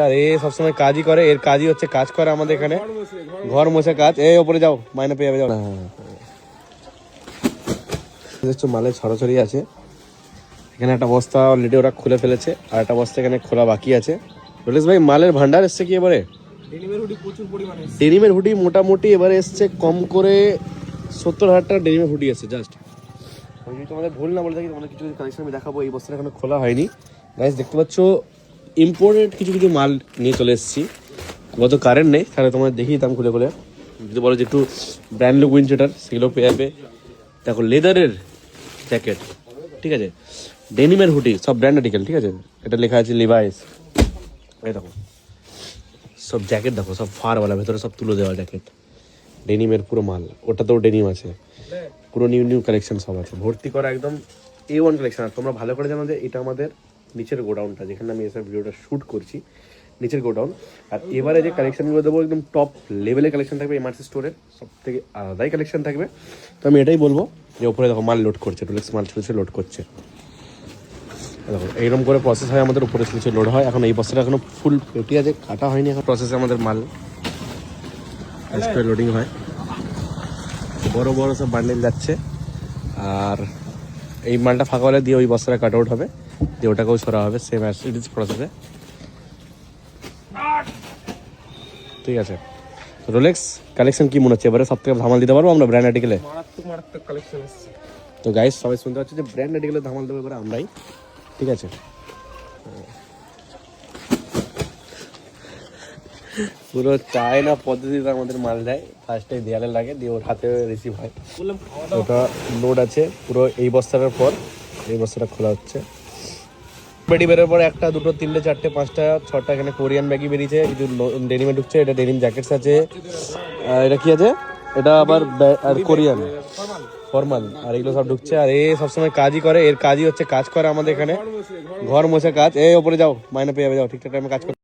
আর এ সবসময় কাজই করে, এর কাজই হচ্ছে কাজ করে আমাদের এখানে, ঘর মোছা কাজ। এই ওপরে যাও, মাইনে পেয়ে যাবে, যাও। মালে ছড়াছড়ি আছে। এখানে একটা বস্তা অলরেডি ওরা খুলে ফেলেছে, আর একটা বস্তা এখানে খোলা বাকি আছে। রোলেক্স ভাই, মালের ভান্ডার এসছে কি এবারে? ডেনিমের হুডি মোটামুটি এবারে এসছে কম করে 70,000 টাকা ডেনিমের হুডি আছে। জাস্ট আমি যদি তোমাদের ভুল না বলে থাকি, তোমাদের কিছু কালেকশন আমি দেখাবো। এই বস্তাটা এখনো খোলা হয়নি গাইস, দেখতে পাচ্ছ ইম্পোর্টেড কিছু কিছু মাল নিয়ে চলে এসেছি। গত কারেন্ট নেই, তাহলে তোমাদের দেখিয়ে দিতাম খুলে খুলে। যদি বলো যে একটু ব্র্যান্ড লুক উইন্ড শিটার, সেগুলো পেয়ে যাবে। দেখো লেদারের জ্যাকেট, ঠিক আছে, ডেনিমের হুডি, সব ব্র্যান্ড আর্টিকেল, ঠিক আছে। এটা লেখা আছে লিভাইস। এই দেখো সব জ্যাকেট, দেখো সব ফারওয়ালা, ভেতরে সব তুলে দেওয়া জ্যাকেট, ডেনিমের পুরো মাল। ওটাতেও ডেনিম আছে, পুরো নিউ নিউ কালেকশন সব আছে, ভর্তি করা একদম A1 কালেকশন। আর তোমরা ভালো করে জানো যে এটা আমাদের নিচের গোডাউনটা, যেখানে আমি এসব ভিডিওটা শ্যুট করছি, নিচের গোডাউন। আর এবারে যে কালেকশনগুলো দেবো একদম টপ লেভেলের কালেকশন থাকবে, এমআরসি স্টোরের সব থেকে আলাদাই কালেকশন থাকবে। তো আমি এটাই বলবো যে ওপরে দেখো মাল লোড করছে, রোলেক্স মাল ছিল লোড করছে। দেখো এইরকম করে প্রসেস হয় আমাদের, উপরে কিছু লোড হয়। এখন এই বস্তাটা এখনো ফুল পেটি আছে, কাটা হয়নি, এখন প্রসেসে আমাদের মাল লোডিং হয়। বড় বড় সব বান্ডেল যাচ্ছে, আর এই মালটা ফাঁকা হলে দিয়ে ওই বস্তাটা কাট আউট হবে, দিয়ে ওটাকেও ছড়া হবে সেম অ্যাজ ইট ইজ প্রসেসে, ঠিক আছে। রোলেক্স কালেকশন কি মনে হচ্ছে এবারে সব থেকে ধামাল দিতে পারবো আমরা ব্র্যান্ড আর্টিকেলে? মারাত্মক কালেকশন এসেছে। তো গাইস সবাই শুনতে পাচ্ছে যে ব্র্যান্ড আর্টিকেলে ধামাল দেবো এবারে আমরাই, ঠিক আছে। পুরো চায়না পদ্ধতিতে আমাদের মাল দেয়, ফার্স্টে দেয়ালে লাগে, দিয়ে ওর হাতে রিসিভ হয়। ওটা লোড আছে পুরো এই বস্তাটার পর, এই বস্তাটা খোলা হচ্ছে। বেডি বেরোর পর 1টা 2টো 3টে 4টে 5টা 6টা এখানে কোরিয়ান ব্যাগই বেরিয়েছে, কিছু ডেনিমে ঢুকছে। এটা ডেনিম জ্যাকেটস আছে, এটা কি আছে, এটা আবার আর কোরিয়ান ফর্মাল, আর এগুলো সব ঢুকছে। আর এ সবসময় কাজই করে, এর কাজই হচ্ছে কাজ করে আমাদের এখানে, ঘর মোছা কাজ। এই ওপরে যাও, মাইনে পেয়ে যাবে, যাও, ঠিকঠাক টাইমে কাজ করতে।